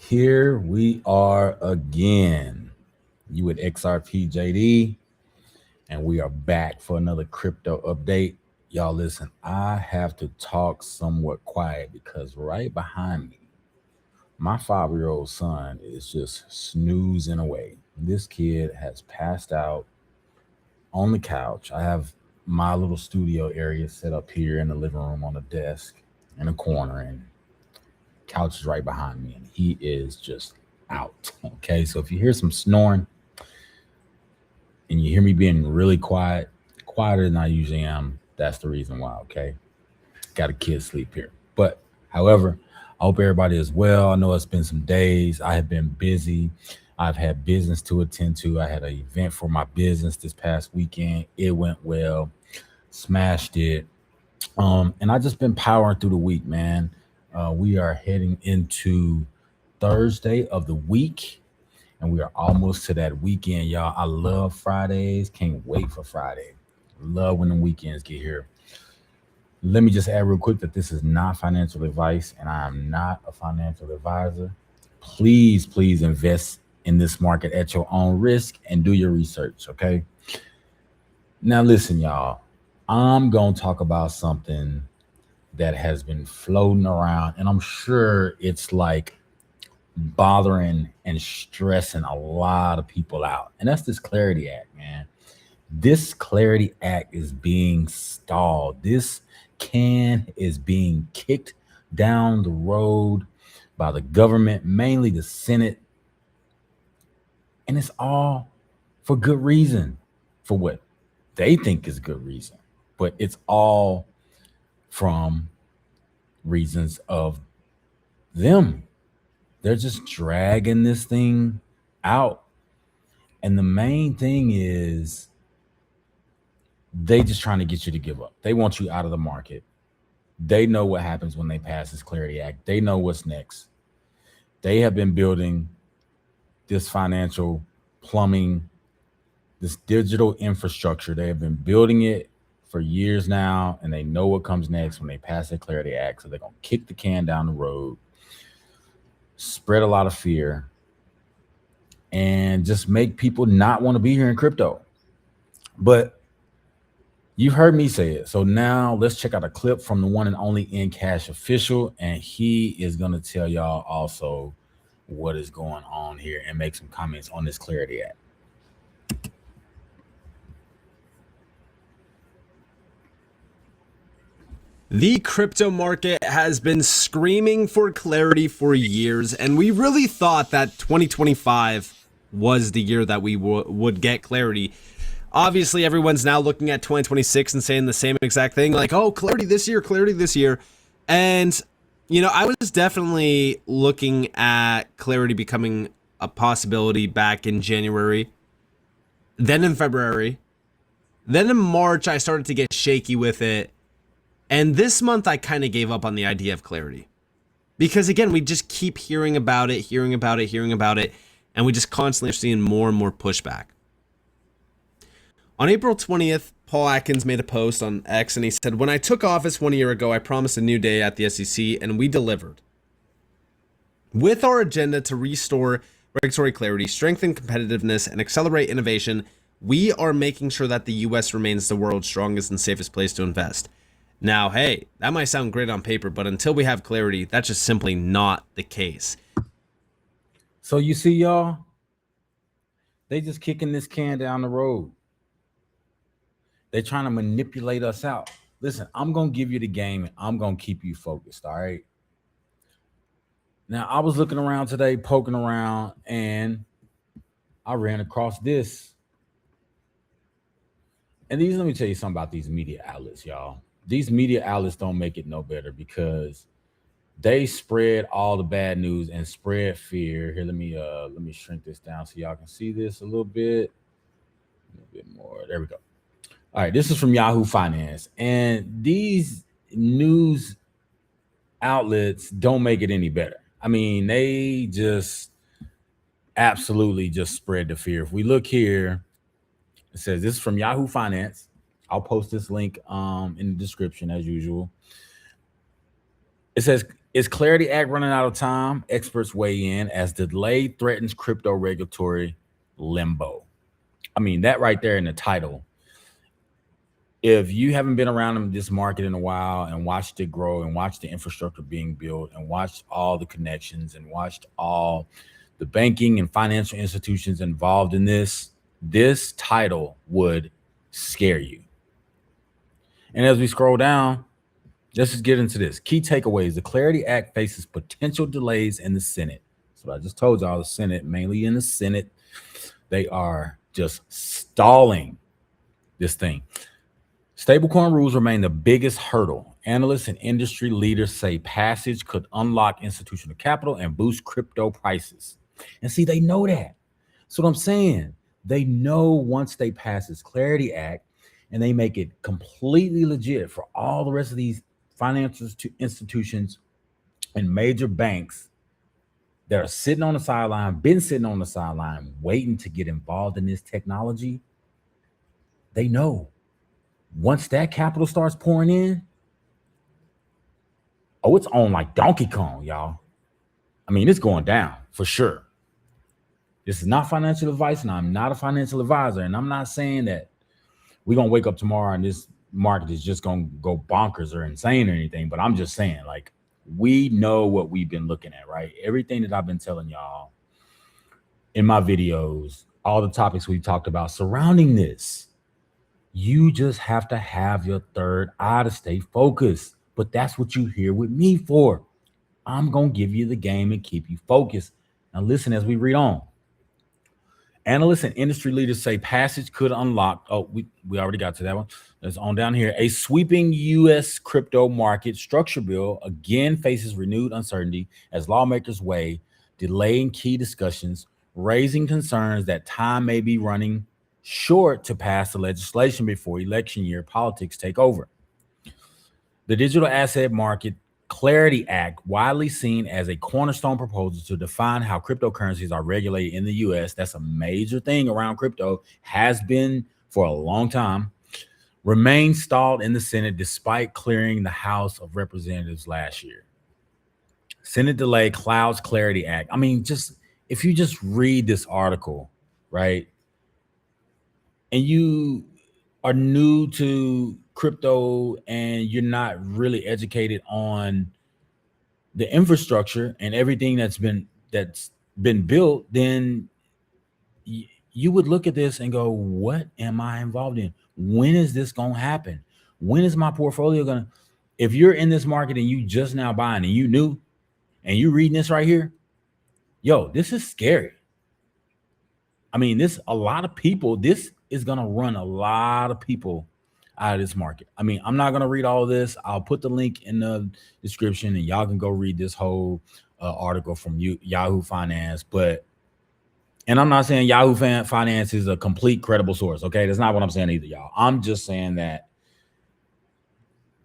Here we are again. You with XRP JD, and we are back for another crypto update. Y'all, listen, I have to talk somewhat quiet because right behind me, my 5-year-old son is just snoozing away. This kid has passed out on the couch. I have my little studio area set up here in the living room on the desk in a corner, and couch is right behind me, and he is just out. Okay, so if you hear some snoring and you hear me being really quiet, quieter than I usually am, that's the reason why. Okay, got a kid sleep here. But however, I hope everybody is well. I know it's been some days. I have been busy. I've had business to attend to. I had an event for my business this past weekend. It went well, smashed it. And I just been powering through the week, man. We are heading into Thursday of the week, and we are almost to that weekend, y'all. I love Fridays. Can't wait for Friday. Love when the weekends get here. Let me just add real quick that this is not financial advice, and I am not a financial advisor. Please invest in this market at your own risk and do your research, okay? Now, listen, y'all. I'm going to talk about something that has been floating around, and I'm sure it's like bothering and stressing a lot of people out. And that's this Clarity Act, man. This Clarity Act is being stalled. This can is being kicked down the road by the government, mainly the Senate. And it's all for good reason, for what they think is good reason. But it's all from reasons of them. They're just dragging this thing out. And the main thing is they just trying to get you to give up. They want you out of the market. They know what happens when they pass this Clarity Act. They know what's next. They have been building this financial plumbing, this digital infrastructure. They have been building it for years now, and they know what comes next when they pass the Clarity Act. So they're going to kick the can down the road, spread a lot of fear, and just make people not want to be here in crypto. But you've heard me say it. So now let's check out a clip from the one and only In Cash official, and he is going to tell y'all also what is going on here and make some comments on this Clarity Act. The crypto market has been screaming for clarity for years, and we really thought that 2025 was the year that we would get clarity. Obviously, everyone's now looking at 2026 and saying the same exact thing, like, oh, clarity this year, clarity this year. And, you know, I was definitely looking at clarity becoming a possibility back in January, then in February, then in March, I started to get shaky with it. And this month, I kind of gave up on the idea of clarity. Because again, we just keep hearing about it, and we just constantly are seeing more and more pushback. On April 20th, Paul Atkins made a post on X, and he said, "When I took office 1 year ago, I promised a new day at the SEC, and we delivered. With our agenda to restore regulatory clarity, strengthen competitiveness, and accelerate innovation, we are making sure that the US remains the world's strongest and safest place to invest." Now, hey, that might sound great on paper, but until we have clarity, that's just simply not the case. So you see, y'all, they just kicking this can down the road. They're trying to manipulate us out. Listen, I'm going to give you the game, and I'm going to keep you focused, all right? Now, I was looking around today, poking around, and I ran across this. And let me tell you something about these media outlets, y'all. These media outlets don't make it no better because they spread all the bad news and spread fear. Here, let me shrink this down so y'all can see this a little bit more. There we go. All right, this is from Yahoo Finance, and these news outlets don't make it any better. I mean, they just absolutely just spread the fear. If we look here, it says this is from Yahoo Finance. I'll post this link in the description as usual. It says Is Clarity Act running out of time? Experts weigh in as delay threatens crypto regulatory limbo. I mean, that right there in the title. If you haven't been around in this market in a while and watched it grow and watched the infrastructure being built and watched all the connections and watched all the banking and financial institutions involved in this title would scare you. And as we scroll down, let's just get into this. Key takeaways. The Clarity Act faces potential delays in the Senate. So I just told y'all, the Senate, mainly in the Senate, they are just stalling this thing. Stablecoin rules remain the biggest hurdle. Analysts and industry leaders say passage could unlock institutional capital and boost crypto prices. And see, they know that. That's what I'm saying. They know once they pass this Clarity Act and they make it completely legit for all the rest of these financial institutions and major banks that are sitting on the sideline, been sitting on the sideline, waiting to get involved in this technology. They know once that capital starts pouring in, oh, it's on like Donkey Kong, y'all. I mean, it's going down for sure. This is not financial advice, and I'm not a financial advisor. And I'm not saying that we're going to wake up tomorrow and this market is just going to go bonkers or insane or anything. But I'm just saying, like, we know what we've been looking at, right? Everything that I've been telling y'all in my videos, all the topics we've talked about surrounding this. You just have to have your third eye to stay focused. But that's what you're here with me for. I'm going to give you the game and keep you focused. Now listen as we read on. Analysts and industry leaders say passage could unlock. Oh, we already got to that one. Let's on down here. A sweeping U.S. crypto market structure bill again faces renewed uncertainty as lawmakers weigh, delaying key discussions, raising concerns that time may be running short to pass the legislation before election year politics take over. The Digital Asset Market Clarity Act, widely seen as a cornerstone proposal to define how cryptocurrencies are regulated in the US, that's a major thing around crypto, has been for a long time, remains stalled in the Senate despite clearing the House of Representatives last year. Senate delay clouds Clarity Act. I mean, just if you just read this article, right, and you are new to crypto and you're not really educated on the infrastructure and everything that's been built, then you would look at this and go, what am I involved in? When is this going to happen? When is my portfolio going to, if you're in this market and you just now buying and you new and you reading this right here, yo, this is scary. I mean, a lot of people, this is going to run a lot of people out of this market. I mean, I'm not going to read all of this. I'll put the link in the description and y'all can go read this whole article from Yahoo Finance. And I'm not saying Yahoo Finance is a complete credible source. Okay. That's not what I'm saying either, y'all. I'm just saying that,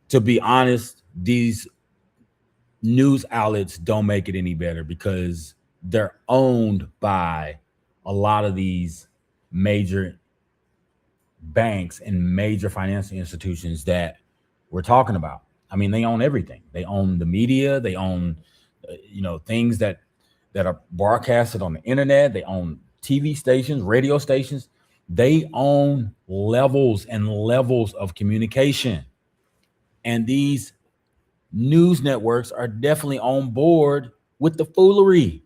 to be honest, these news outlets don't make it any better because they're owned by a lot of these major banks and major financial institutions that we're talking about. I mean, they own everything. They own the media. They own, things that are broadcasted on the internet. They own TV stations, radio stations. They own levels and levels of communication. And these news networks are definitely on board with the foolery.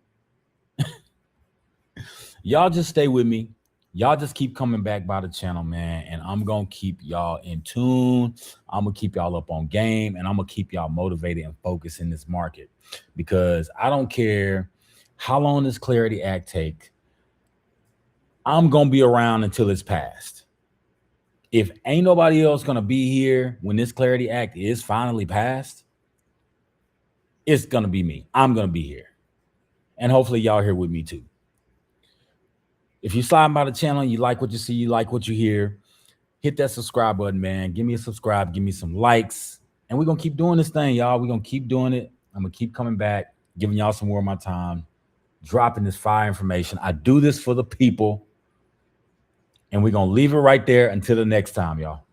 Y'all just stay with me. Y'all just keep coming back by the channel, man. And I'm going to keep y'all in tune. I'm going to keep y'all up on game. And I'm going to keep y'all motivated and focused in this market. Because I don't care how long this Clarity Act take. I'm going to be around until it's passed. If ain't nobody else going to be here when this Clarity Act is finally passed, it's going to be me. I'm going to be here. And hopefully y'all here with me too. If you slide by the channel, you like what you see, you like what you hear, hit that subscribe button, man. Give me a subscribe, give me some likes, and we're going to keep doing this thing, y'all. We're going to keep doing it. I'm going to keep coming back, giving y'all some more of my time, dropping this fire information. I do this for the people, and we're going to leave it right there until the next time, y'all.